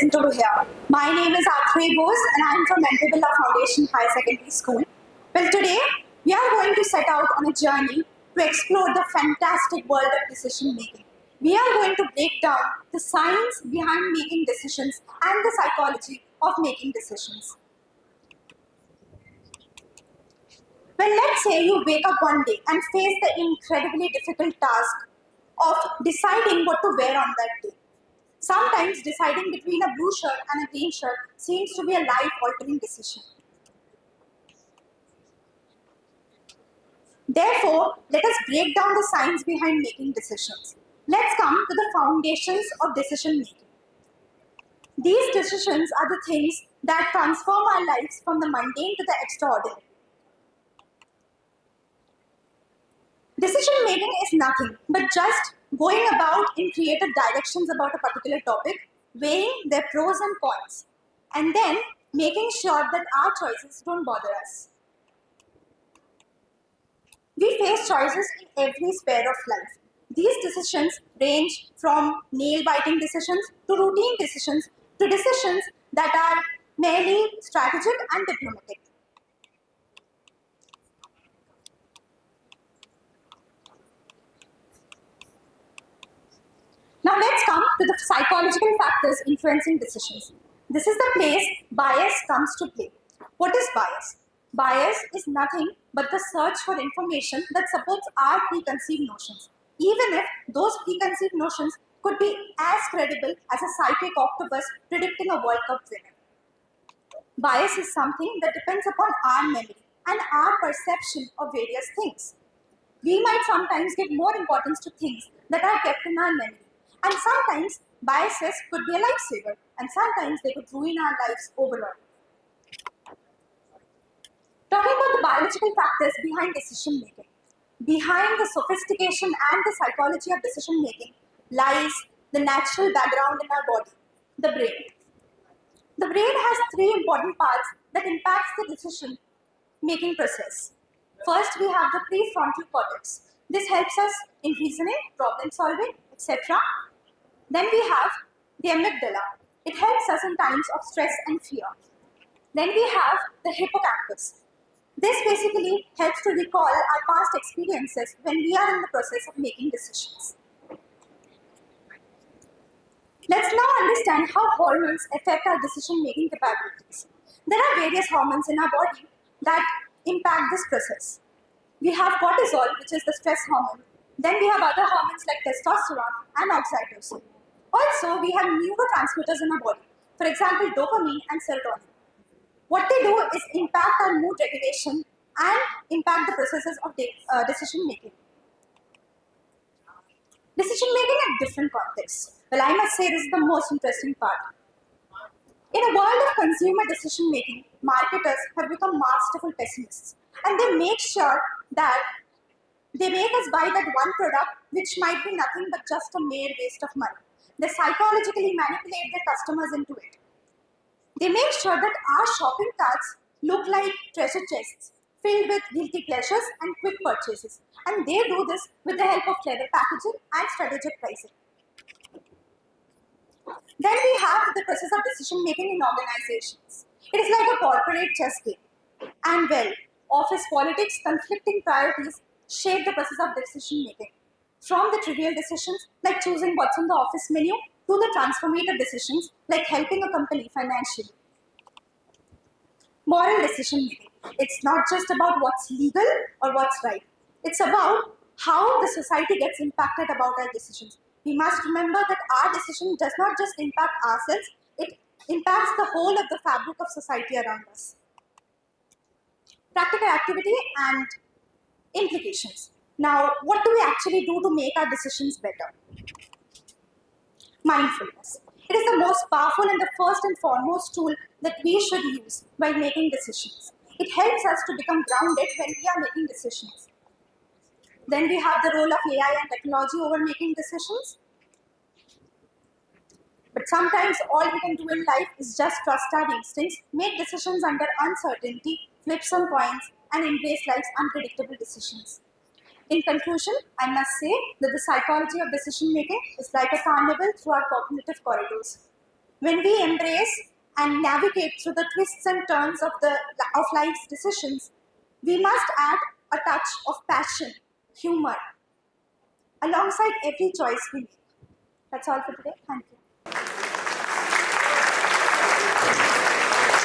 listen to here. My name is Atreyi and I am from Birla Foundation High Secondary School. Well, today we are going to set out on a journey to explore the fantastic world of decision making. We are going to break down the science behind making decisions and the psychology of making decisions. Well, let's say you wake up one day and face the incredibly difficult task of deciding what to wear on that day. Sometimes deciding between a blue shirt and a green shirt seems to be a life-altering decision. Therefore, let us break down the science behind making decisions. Let's come to the foundations of decision making. These decisions are the things that transform our lives from the mundane to the extraordinary. Decision making is nothing but just going about in creative directions about a particular topic, weighing their pros and cons, and then making sure that our choices don't bother us. We face choices in every sphere of life. These decisions range from nail-biting decisions to routine decisions to decisions that are merely strategic and diplomatic. Now let's come to the psychological factors influencing decisions. This is the place bias comes to play. What is bias? Bias is nothing but the search for information that supports our preconceived notions, even if those preconceived notions could be as credible as a psychic octopus predicting a World Cup winner. Bias is something that depends upon our memory and our perception of various things. We might sometimes give more importance to things that are kept in our memory. And sometimes biases could be a lifesaver, and sometimes they could ruin our lives overall. Talking about the biological factors behind decision making. Behind the sophistication and the psychology of decision making lies the natural background in our body, the brain. The brain has three important parts that impacts the decision making process. First, we have the prefrontal cortex. This helps us in reasoning, problem solving, etc. Then we have the amygdala. It helps us in times of stress and fear. Then we have the hippocampus. This basically helps to recall our past experiences when we are in the process of making decisions. Let's now understand how hormones affect our decision-making capabilities. There are various hormones in our body that impact this process. We have cortisol, which is the stress hormone. Then we have other hormones like testosterone and oxytocin. Also, we have neurotransmitters in our body, for example, dopamine and serotonin. What they do is impact our mood regulation and impact the processes of decision making. Decision making at different contexts. Well, I must say this is the most interesting part. In a world of consumer decision making, marketers have become masterful pessimists, and they make sure that they make us buy that one product which might be nothing but just a mere waste of money. They psychologically manipulate their customers into it. They make sure that our shopping carts look like treasure chests filled with guilty pleasures and quick purchases. And they do this with the help of clever packaging and strategic pricing. Then we have the process of decision making in organizations. It is like a corporate chess game. And well, office politics, conflicting priorities shape the process of decision making. From the trivial decisions like choosing what's on the office menu to the transformative decisions like helping a company financially. Moral decision making. It's not just about what's legal or what's right. It's about how the society gets impacted about our decisions. We must remember that our decision does not just impact ourselves, it impacts the whole of the fabric of society around us. Practical activity and implications. Now, what do we actually do to make our decisions better? Mindfulness. It is the most powerful and the first and foremost tool that we should use while making decisions. It helps us to become grounded when we are making decisions. Then we have the role of AI and technology over making decisions. But sometimes all we can do in life is just trust our instincts, make decisions under uncertainty, flip some coins, and embrace life's unpredictable decisions. In conclusion, I must say that the psychology of decision making is like a carnival through our cognitive corridors. When we embrace and navigate through the twists and turns of life's decisions, we must add a touch of passion, humor, alongside every choice we make. That's all for today. Thank you.